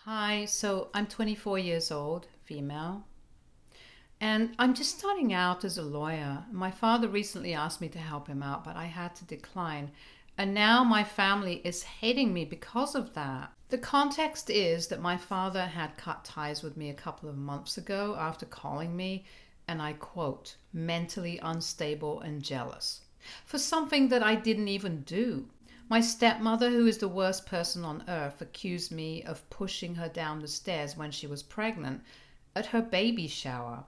Hi, so I'm 24 years old, female, and I'm just starting out as a lawyer. My father recently asked me to help him out, but I had to decline. And now my family is hating me because of that. The context is that my father had cut ties with me a couple of months ago after calling me, and I quote, mentally unstable and jealous for something that I didn't even do. My stepmother, who is the worst person on earth, accused me of pushing her down the stairs when she was pregnant at her baby shower.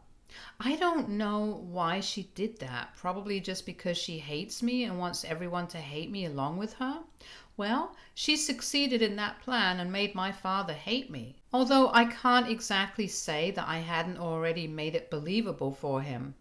I don't know why she did that. Probably just because she hates me and wants everyone to hate me along with her. Well, she succeeded in that plan and made my father hate me. Although I can't exactly say that I hadn't already made it believable for him.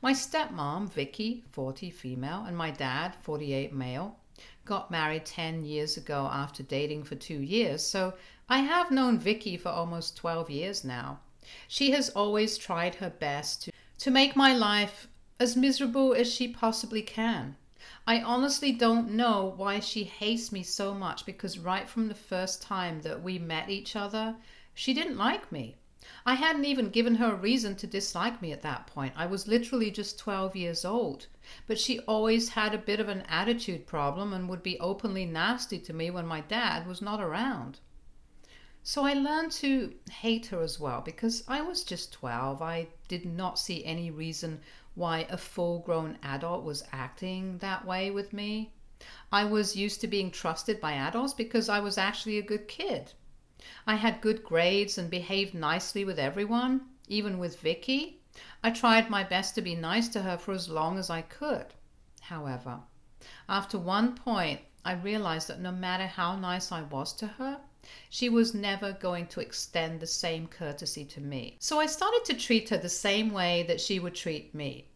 My stepmom, Vicky, 40 female, and my dad, 48 male, got married 10 years ago after dating for 2 years, so I have known Vicky for almost 12 years now. She has always tried her best to make my life as miserable as she possibly can. I honestly don't know why she hates me so much because right from the first time that we met each other, she didn't like me. I hadn't even given her a reason to dislike me at that point. I was literally just 12 years old. But she always had a bit of an attitude problem and would be openly nasty to me when my dad was not around. So I learned to hate her as well because I was just 12. I did not see any reason why a full grown adult was acting that way with me. I was used to being trusted by adults because I was actually a good kid. I had good grades and behaved nicely with everyone, even with Vicky. I tried my best to be nice to her for as long as I could. However, after one point, I realized that no matter how nice I was to her, she was never going to extend the same courtesy to me. So I started to treat her the same way that she would treat me.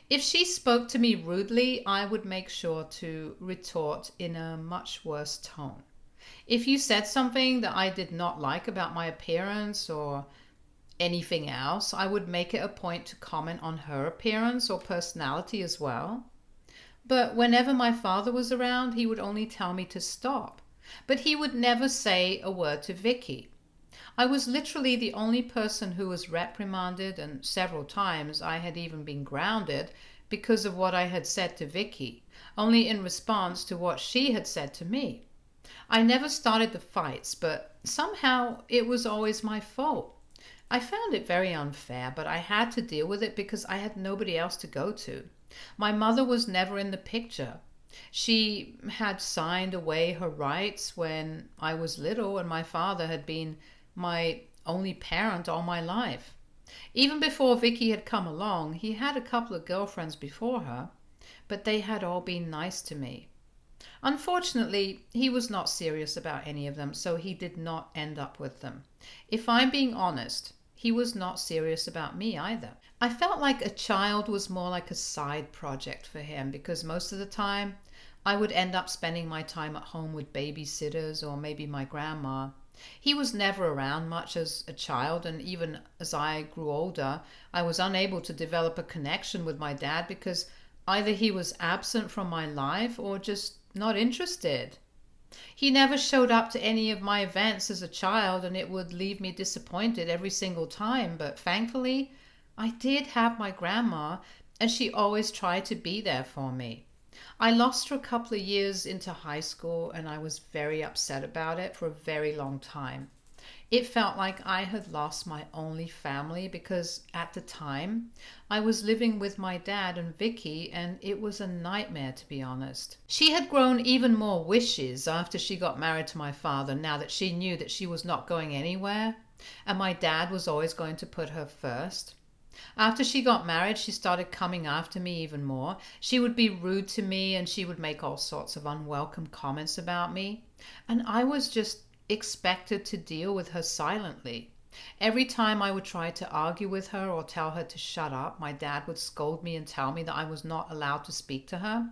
If she spoke to me rudely, I would make sure to retort in a much worse tone. If you said something that I did not like about my appearance or anything else, I would make it a point to comment on her appearance or personality as well. But whenever my father was around, he would only tell me to stop. But he would never say a word to Vicky. I was literally the only person who was reprimanded, and several times I had even been grounded because of what I had said to Vicky, only in response to what she had said to me. I never started the fights, but somehow it was always my fault. I found it very unfair, but I had to deal with it because I had nobody else to go to. My mother was never in the picture. She had signed away her rights when I was little, and my father had been my only parent all my life. Even before Vicky had come along, he had a couple of girlfriends before her, but they had all been nice to me. Unfortunately, he was not serious about any of them, so he did not end up with them. If I'm being honest, he was not serious about me either. I felt like a child was more like a side project for him because most of the time I would end up spending my time at home with babysitters or maybe my grandma. He was never around much as a child, and even as I grew older, I was unable to develop a connection with my dad because either he was absent from my life or just not interested. He never showed up to any of my events as a child, and it would leave me disappointed every single time. But thankfully, I did have my grandma, and she always tried to be there for me. I lost her a couple of years into high school, and I was very upset about it for a very long time. It felt like I had lost my only family because at the time I was living with my dad and Vicky, and it was a nightmare, to be honest. She had grown even more wishes after she got married to my father, now that she knew that she was not going anywhere and my dad was always going to put her first. After she got married, she started coming after me even more. She would be rude to me and she would make all sorts of unwelcome comments about me. And I was just expected to deal with her silently. Every time I would try to argue with her or tell her to shut up, my dad would scold me and tell me that I was not allowed to speak to her.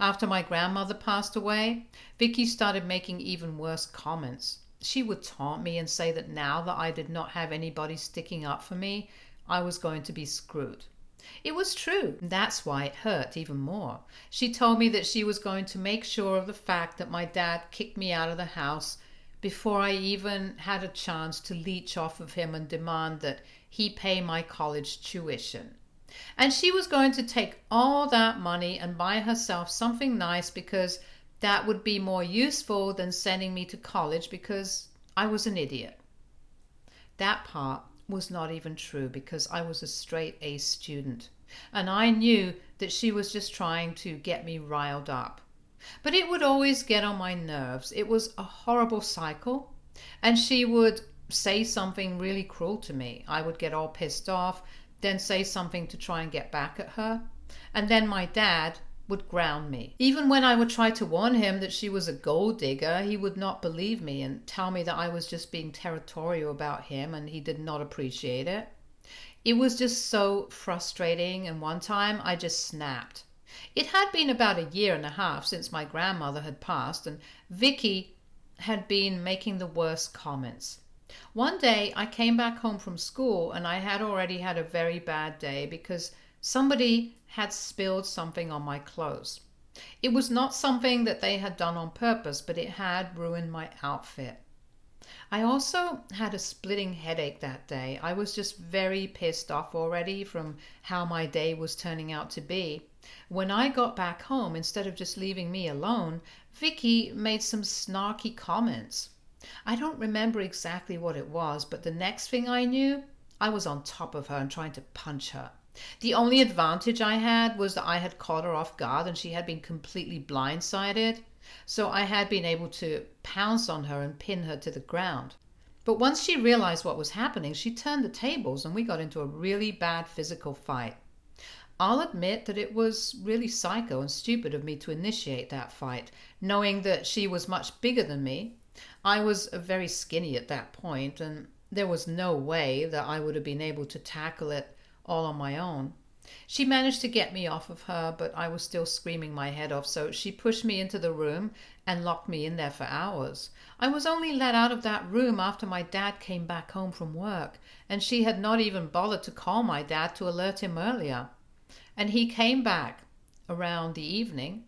After my grandmother passed away, Vicky started making even worse comments. She would taunt me and say that now that I did not have anybody sticking up for me, I was going to be screwed. It was true. That's why it hurt even more. She told me that she was going to make sure of the fact that my dad kicked me out of the house before I even had a chance to leech off of him and demand that he pay my college tuition. And she was going to take all that money and buy herself something nice because that would be more useful than sending me to college because I was an idiot. That part was not even true because I was a straight A student. And I knew that she was just trying to get me riled up. But it would always get on my nerves. It was a horrible cycle. And she would say something really cruel to me. I would get all pissed off, then say something to try and get back at her. And then my dad would ground me. Even when I would try to warn him that she was a gold digger, he would not believe me and tell me that I was just being territorial about him and he did not appreciate it. It was just so frustrating, and one time I just snapped. It had been about a year and a half since my grandmother had passed, and Vicky had been making the worst comments. One day I came back home from school and I had already had a very bad day because somebody had spilled something on my clothes. It was not something that they had done on purpose, but it had ruined my outfit. I also had a splitting headache that day. I was just very pissed off already from how my day was turning out to be. When I got back home, instead of just leaving me alone, Vicky made some snarky comments. I don't remember exactly what it was, but the next thing I knew, I was on top of her and trying to punch her. The only advantage I had was that I had caught her off guard and she had been completely blindsided. So I had been able to pounce on her and pin her to the ground. But once she realized what was happening, she turned the tables and we got into a really bad physical fight. I'll admit that it was really psycho and stupid of me to initiate that fight, knowing that she was much bigger than me. I was very skinny at that point, and there was no way that I would have been able to tackle it all on my own. She managed to get me off of her, but I was still screaming my head off, so she pushed me into the room and locked me in there for hours. I was only let out of that room after my dad came back home from work, and she had not even bothered to call my dad to alert him earlier. And he came back around the evening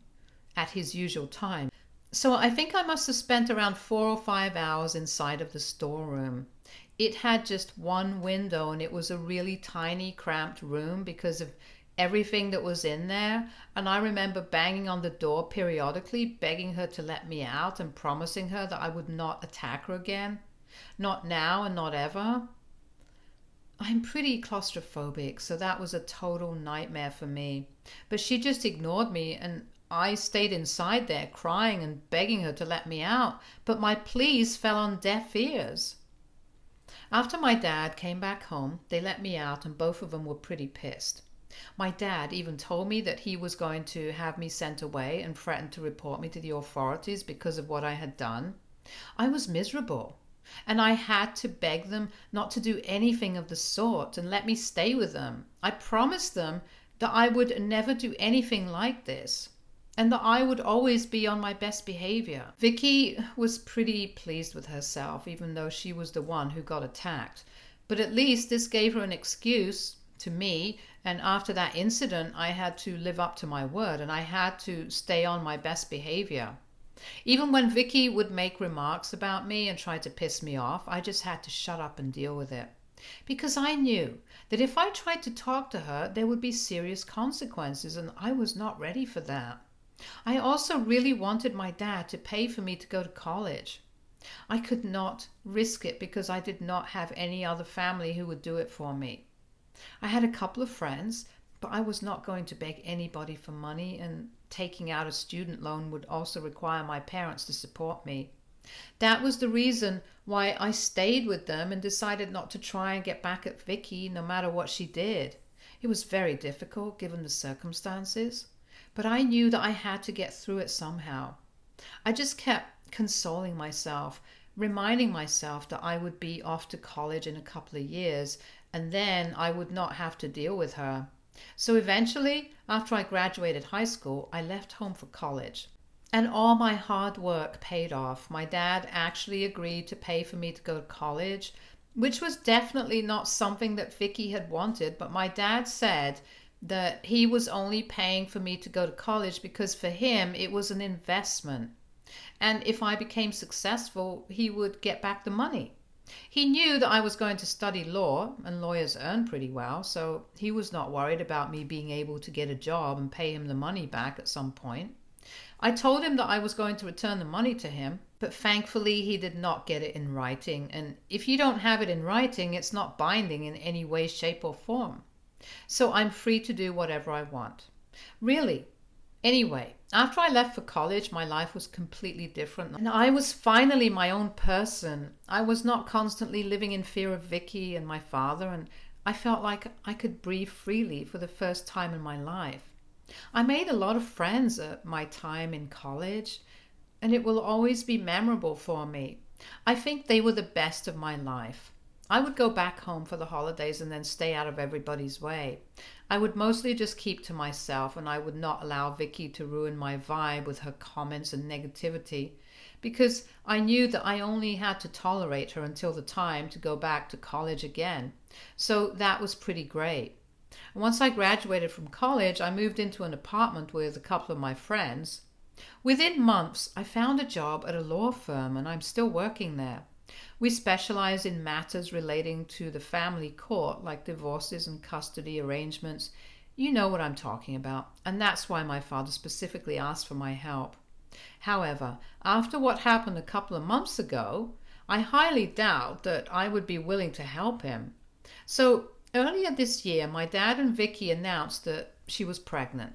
at his usual time. So I think I must have spent around 4 or 5 hours inside of the storeroom. It had just one window and it was a really tiny, cramped room because of everything that was in there. And I remember banging on the door periodically, begging her to let me out and promising her that I would not attack her again. Not now and not ever. I'm pretty claustrophobic, so that was a total nightmare for me. But she just ignored me and I stayed inside there crying and begging her to let me out. But my pleas fell on deaf ears. After my dad came back home, they let me out and both of them were pretty pissed. My dad even told me that he was going to have me sent away and threatened to report me to the authorities because of what I had done. I was miserable, and I had to beg them not to do anything of the sort and let me stay with them. I promised them that I would never do anything like this, and that I would always be on my best behavior. Vicky was pretty pleased with herself, even though she was the one who got attacked. But at least this gave her an excuse to me, and after that incident, I had to live up to my word, and I had to stay on my best behavior. Even when Vicky would make remarks about me and try to piss me off, I just had to shut up and deal with it. Because I knew that if I tried to talk to her, there would be serious consequences, and I was not ready for that. I also really wanted my dad to pay for me to go to college. I could not risk it because I did not have any other family who would do it for me. I had a couple of friends, but I was not going to beg anybody for money, and taking out a student loan would also require my parents to support me. That was the reason why I stayed with them and decided not to try and get back at Vicky no matter what she did. It was very difficult given the circumstances, but I knew that I had to get through it somehow. I just kept consoling myself, reminding myself that I would be off to college in a couple of years and then I would not have to deal with her. So eventually, after I graduated high school, I left home for college. And all my hard work paid off. My dad actually agreed to pay for me to go to college, which was definitely not something that Vicky had wanted, but my dad said that he was only paying for me to go to college because for him it was an investment. And if I became successful, he would get back the money. He knew that I was going to study law, and lawyers earn pretty well, so he was not worried about me being able to get a job and pay him the money back at some point. I told him that I was going to return the money to him, but thankfully he did not get it in writing. And if you don't have it in writing, it's not binding in any way, shape, or form. So I'm free to do whatever I want. Really. Anyway, after I left for college, my life was completely different. And I was finally my own person. I was not constantly living in fear of Vicky and my father, and I felt like I could breathe freely for the first time in my life. I made a lot of friends at my time in college, and it will always be memorable for me. I think they were the best of my life. I would go back home for the holidays and then stay out of everybody's way. I would mostly just keep to myself, and I would not allow Vicky to ruin my vibe with her comments and negativity, because I knew that I only had to tolerate her until the time to go back to college again. So that was pretty great. Once I graduated from college, I moved into an apartment with a couple of my friends. Within months, I found a job at a law firm, and I'm still working there. We specialize in matters relating to the family court, like divorces and custody arrangements. You know what I'm talking about, and that's why my father specifically asked for my help. However, after what happened a couple of months ago, I highly doubt that I would be willing to help him. So earlier this year, my dad and Vicky announced that she was pregnant.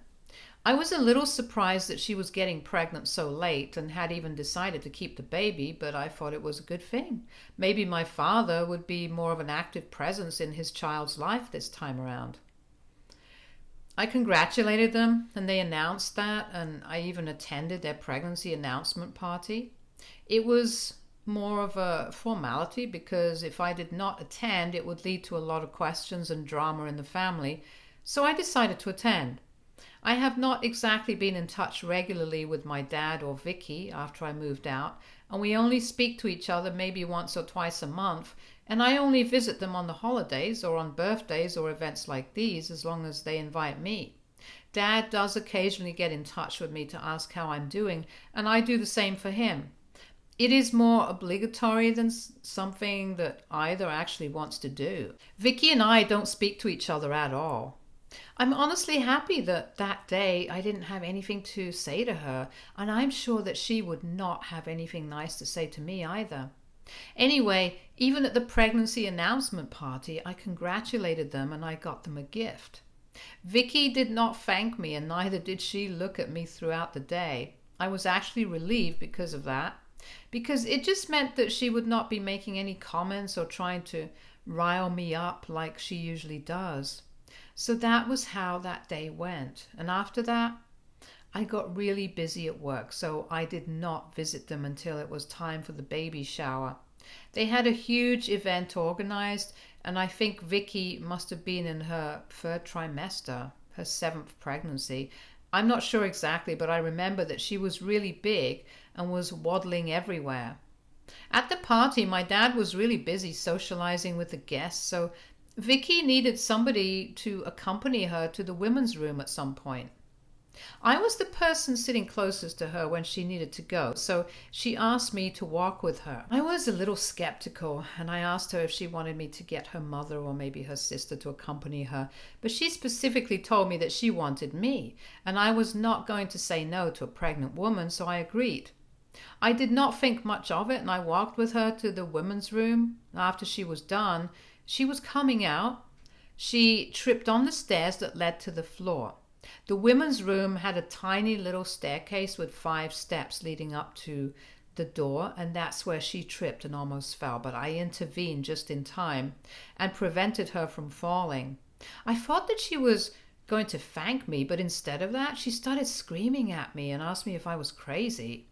I was a little surprised that she was getting pregnant so late and had even decided to keep the baby, but I thought it was a good thing. Maybe my father would be more of an active presence in his child's life this time around. I congratulated them, and they announced that, and I even attended their pregnancy announcement party. It was more of a formality because if I did not attend, it would lead to a lot of questions and drama in the family, so I decided to attend. I have not exactly been in touch regularly with my dad or Vicky after I moved out, and we only speak to each other maybe once or twice a month, and I only visit them on the holidays or on birthdays or events like these as long as they invite me. Dad does occasionally get in touch with me to ask how I'm doing, and I do the same for him. It is more obligatory than something that either actually wants to do. Vicky and I don't speak to each other at all. I'm honestly happy that day I didn't have anything to say to her, and I'm sure that she would not have anything nice to say to me either. Anyway, even at the pregnancy announcement party, I congratulated them and I got them a gift. Vicky did not thank me, and neither did she look at me throughout the day. I was actually relieved because of that, because it just meant that she would not be making any comments or trying to rile me up like she usually does. So that was how that day went. And after that, I got really busy at work, so I did not visit them until it was time for the baby shower. They had a huge event organized, and I think Vicky must have been in her third trimester, her seventh pregnancy. I'm not sure exactly, but I remember that she was really big and was waddling everywhere. At the party, my dad was really busy socializing with the guests, so Vicky needed somebody to accompany her to the women's room at some point. I was the person sitting closest to her when she needed to go, so she asked me to walk with her. I was a little skeptical, and I asked her if she wanted me to get her mother or maybe her sister to accompany her, but she specifically told me that she wanted me, and I was not going to say no to a pregnant woman, so I agreed. I did not think much of it, and I walked with her to the women's room. After she was done, she was coming out. She tripped on the stairs that led to the floor. The women's room had a tiny little staircase with 5 steps leading up to the door, and that's where she tripped and almost fell, but I intervened just in time and prevented her from falling. I thought that she was going to thank me, but instead of that, she started screaming at me and asked me if I was crazy.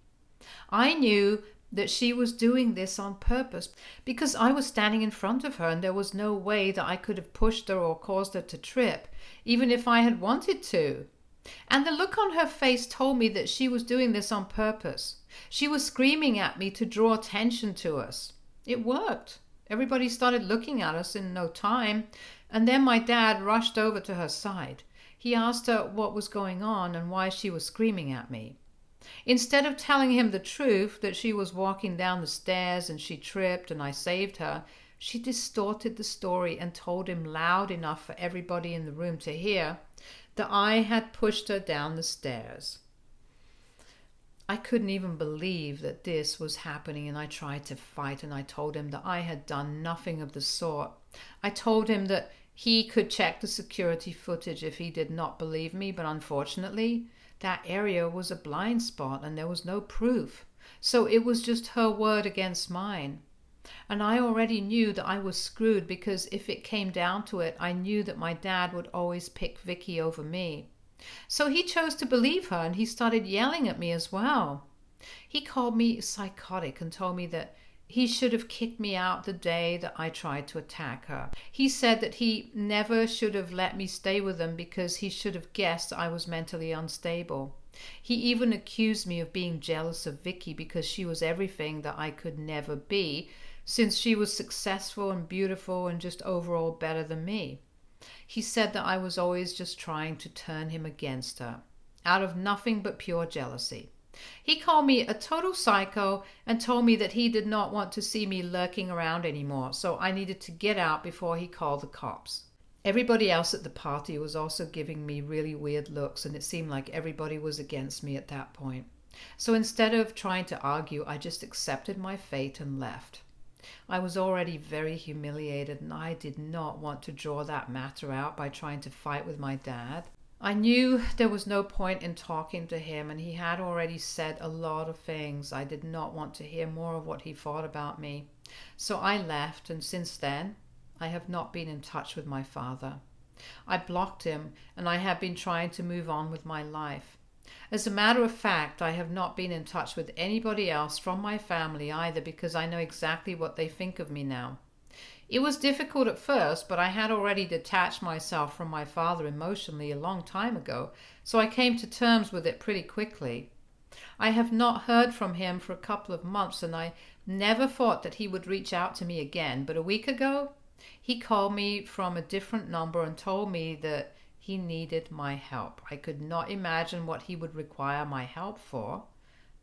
I knew that she was doing this on purpose because I was standing in front of her and there was no way that I could have pushed her or caused her to trip, even if I had wanted to. And the look on her face told me that she was doing this on purpose. She was screaming at me to draw attention to us. It worked. Everybody started looking at us in no time, and then my dad rushed over to her side. He asked her what was going on and why she was screaming at me. Instead of telling him the truth that she was walking down the stairs and she tripped and I saved her, she distorted the story and told him loud enough for everybody in the room to hear that I had pushed her down the stairs. I couldn't even believe that this was happening, and I tried to fight, and I told him that I had done nothing of the sort. I told him that he could check the security footage if he did not believe me, but unfortunately, that area was a blind spot and there was no proof. So it was just her word against mine. And I already knew that I was screwed, because if it came down to it, I knew that my dad would always pick Vicky over me. So he chose to believe her, and he started yelling at me as well. He called me psychotic and told me that he should have kicked me out the day that I tried to attack her. He said that he never should have let me stay with him because he should have guessed I was mentally unstable. He even accused me of being jealous of Vicky because she was everything that I could never be, since she was successful and beautiful and just overall better than me. He said that I was always just trying to turn him against her, out of nothing but pure jealousy. He called me a total psycho and told me that he did not want to see me lurking around anymore, so I needed to get out before he called the cops. Everybody else at the party was also giving me really weird looks, and it seemed like everybody was against me at that point. So instead of trying to argue, I just accepted my fate and left. I was already very humiliated, and I did not want to draw that matter out by trying to fight with my dad. I knew there was no point in talking to him, and he had already said a lot of things. I did not want to hear more of what he thought about me. So I left, and since then, I have not been in touch with my father. I blocked him, and I have been trying to move on with my life. As a matter of fact, I have not been in touch with anybody else from my family either, because I know exactly what they think of me now. It was difficult at first, but I had already detached myself from my father emotionally a long time ago, so I came to terms with it pretty quickly. I have not heard from him for a couple of months, and I never thought that he would reach out to me again, but a week ago, he called me from a different number and told me that he needed my help. I could not imagine what he would require my help for,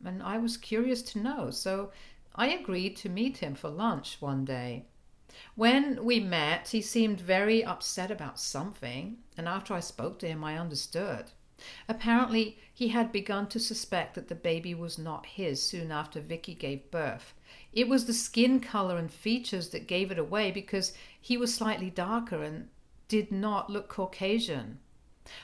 and I was curious to know, so I agreed to meet him for lunch one day. When we met, he seemed very upset about something, and after I spoke to him, I understood. Apparently, he had begun to suspect that the baby was not his soon after Vicky gave birth. It was the skin color and features that gave it away, because he was slightly darker and did not look Caucasian.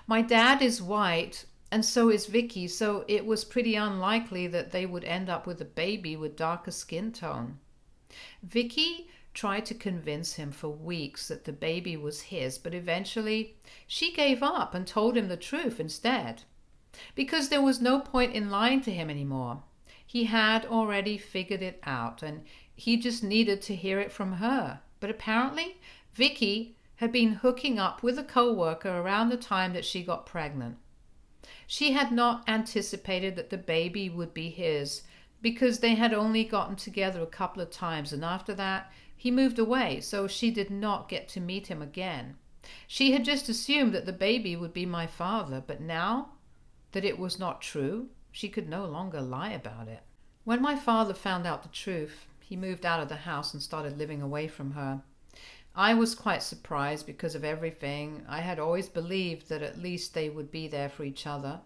My dad is white, and so is Vicky, so it was pretty unlikely that they would end up with a baby with darker skin tone. Vicky tried to convince him for weeks that the baby was his, but eventually she gave up and told him the truth instead, because there was no point in lying to him anymore. He had already figured it out, and he just needed to hear it from her. But apparently, Vicky had been hooking up with a co-worker around the time that she got pregnant. She had not anticipated that the baby would be his, because they had only gotten together a couple of times, and after that, he moved away, so she did not get to meet him again. She had just assumed that the baby would be my father, but now that it was not true, she could no longer lie about it. When my father found out the truth, he moved out of the house and started living away from her. I was quite surprised because of everything. I had always believed that at least they would be there for each other.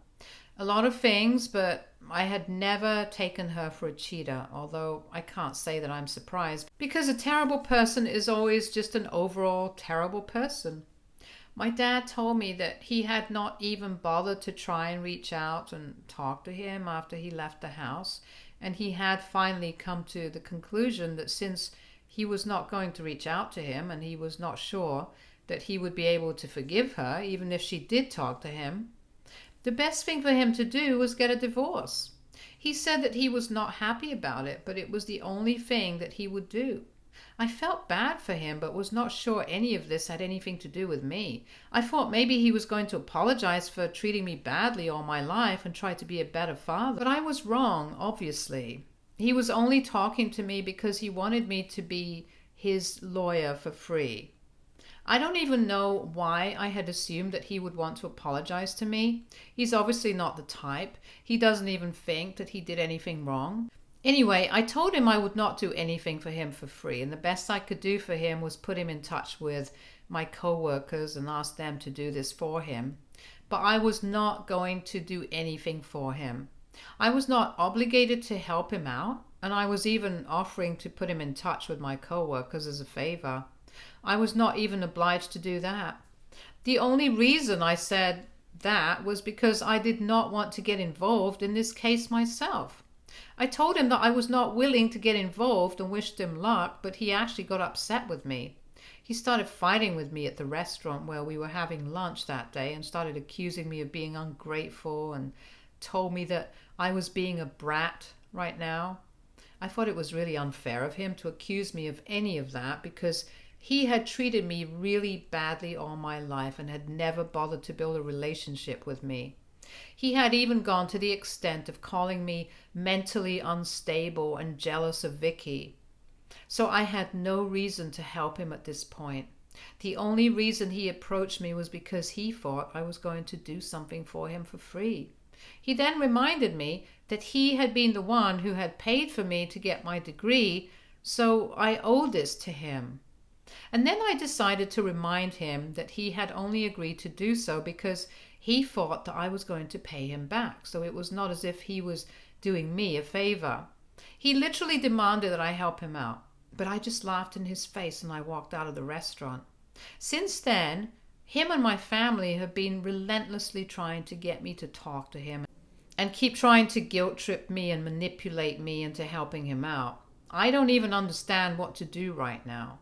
A lot of things, but I had never taken her for a cheater, although I can't say that I'm surprised, because a terrible person is always just an overall terrible person. My dad told me that he had not even bothered to try and reach out and talk to him after he left the house, and he had finally come to the conclusion that since he was not going to reach out to him, and he was not sure that he would be able to forgive her even if she did talk to him, the best thing for him to do was get a divorce. He said that he was not happy about it, but it was the only thing that he would do. I felt bad for him, but was not sure any of this had anything to do with me. I thought maybe he was going to apologize for treating me badly all my life and try to be a better father. But I was wrong, obviously. He was only talking to me because he wanted me to be his lawyer for free. I don't even know why I had assumed that he would want to apologize to me. He's obviously not the type. He doesn't even think that he did anything wrong. Anyway, I told him I would not do anything for him for free, and the best I could do for him was put him in touch with my co-workers and ask them to do this for him. But I was not going to do anything for him. I was not obligated to help him out, and I was even offering to put him in touch with my co-workers as a favor. I was not even obliged to do that. The only reason I said that was because I did not want to get involved in this case myself. I told him that I was not willing to get involved and wished him luck, but he actually got upset with me. He started fighting with me at the restaurant where we were having lunch that day and started accusing me of being ungrateful and told me that I was being a brat right now. I thought it was really unfair of him to accuse me of any of that because he had treated me really badly all my life and had never bothered to build a relationship with me. He had even gone to the extent of calling me mentally unstable and jealous of Vicky. So I had no reason to help him at this point. The only reason he approached me was because he thought I was going to do something for him for free. He then reminded me that he had been the one who had paid for me to get my degree, so I owed this to him. And then I decided to remind him that he had only agreed to do so because he thought that I was going to pay him back. So it was not as if he was doing me a favor. He literally demanded that I help him out, but I just laughed in his face and I walked out of the restaurant. Since then, him and my family have been relentlessly trying to get me to talk to him and keep trying to guilt trip me and manipulate me into helping him out. I don't even understand what to do right now.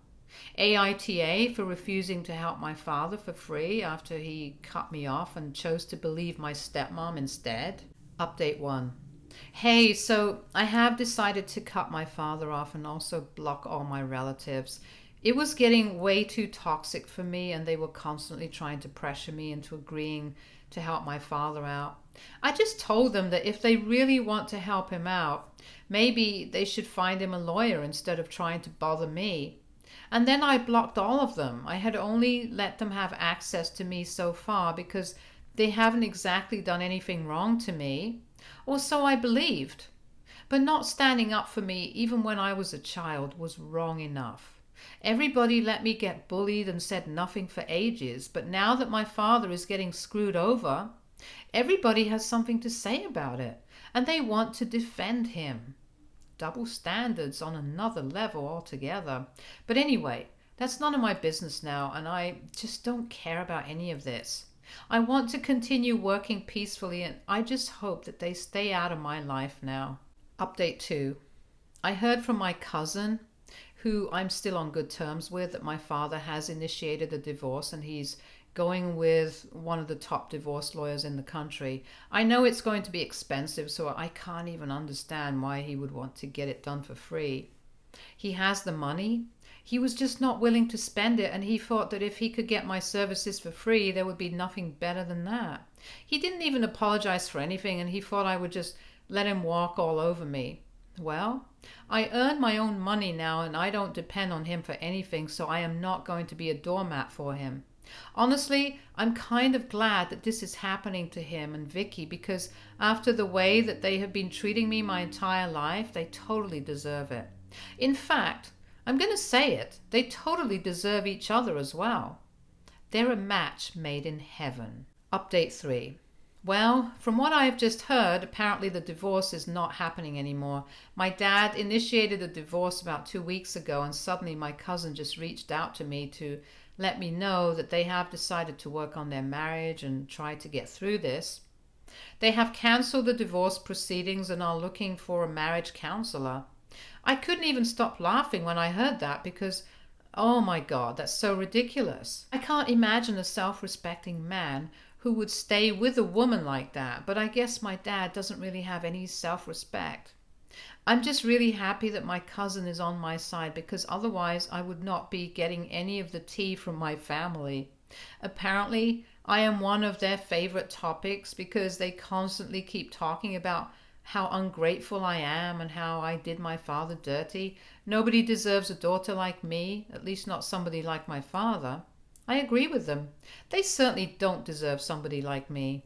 AITA for refusing to help my father for free after he cut me off and chose to believe my stepmom instead. Update 1. Hey, so I have decided to cut my father off and also block all my relatives. It was getting way too toxic for me and they were constantly trying to pressure me into agreeing to help my father out. I just told them that if they really want to help him out, maybe they should find him a lawyer instead of trying to bother me. And then I blocked all of them. I had only let them have access to me so far because they haven't exactly done anything wrong to me, or so I believed. But not standing up for me, even when I was a child, was wrong enough. Everybody let me get bullied and said nothing for ages, but now that my father is getting screwed over, everybody has something to say about it, and they want to defend him. Double standards on another level altogether. But anyway, that's none of my business now, and I just don't care about any of this. I want to continue working peacefully, and I just hope that they stay out of my life now. Update 2. I heard from my cousin, who I'm still on good terms with, that my father has initiated a divorce and he's going with one of the top divorce lawyers in the country. I know it's going to be expensive, so I can't even understand why he would want to get it done for free. He has the money. He was just not willing to spend it, and he thought that if he could get my services for free, there would be nothing better than that. He didn't even apologize for anything, and he thought I would just let him walk all over me. Well, I earn my own money now, and I don't depend on him for anything, so I am not going to be a doormat for him. Honestly, I'm kind of glad that this is happening to him and Vicky, because after the way that they have been treating me my entire life, they totally deserve it. In fact, I'm going to say it, they totally deserve each other as well. They're a match made in heaven. Update 3. Well, from what I have just heard, apparently the divorce is not happening anymore. My dad initiated a divorce about 2 weeks ago, and suddenly my cousin just reached out to me to let me know that they have decided to work on their marriage and try to get through this. They have cancelled the divorce proceedings and are looking for a marriage counselor. I couldn't even stop laughing when I heard that because, oh my God, that's so ridiculous. I can't imagine a self-respecting man who would stay with a woman like that, but I guess my dad doesn't really have any self-respect. I'm just really happy that my cousin is on my side because otherwise I would not be getting any of the tea from my family. Apparently, I am one of their favorite topics because they constantly keep talking about how ungrateful I am and how I did my father dirty. Nobody deserves a daughter like me, at least not somebody like my father. I agree with them. They certainly don't deserve somebody like me.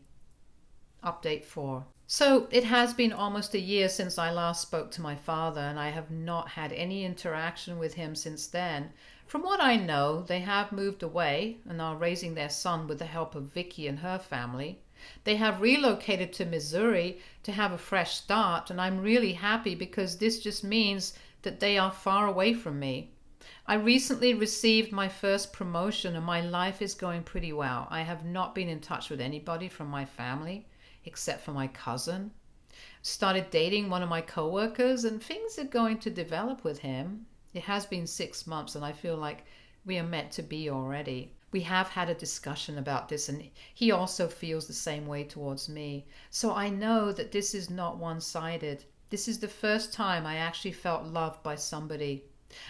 Update 4. So it has been almost a year since I last spoke to my father, and I have not had any interaction with him since then. From what I know, they have moved away and are raising their son with the help of Vicky and her family. They have relocated to Missouri to have a fresh start, and I'm really happy because this just means that they are far away from me. I recently received my first promotion and my life is going pretty well. I have not been in touch with anybody from my family except for my cousin. Started dating one of my coworkers and things are going to develop with him. It has been 6 months and I feel like we are meant to be already. We have had a discussion about this and he also feels the same way towards me. So I know that this is not one-sided. This is the first time I actually felt loved by somebody.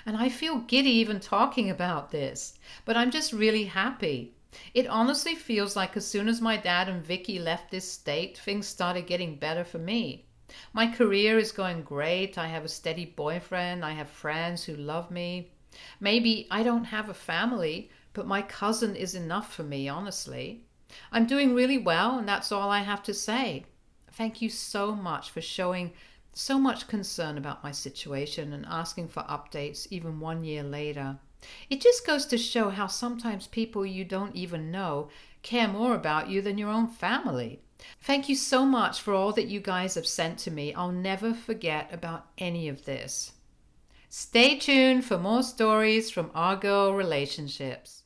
And I feel giddy even talking about this, but I'm just really happy. It honestly feels like as soon as my dad and Vicky left this state, things started getting better for me. My career is going great. I have a steady boyfriend. I have friends who love me. Maybe I don't have a family, but my cousin is enough for me, honestly. I'm doing really well, and that's all I have to say. Thank you so much for showing so much concern about my situation and asking for updates even 1 year later. It just goes to show how sometimes people you don't even know care more about you than your own family. Thank you so much for all that you guys have sent to me. I'll never forget about any of this. Stay tuned for more stories from our girl relationships.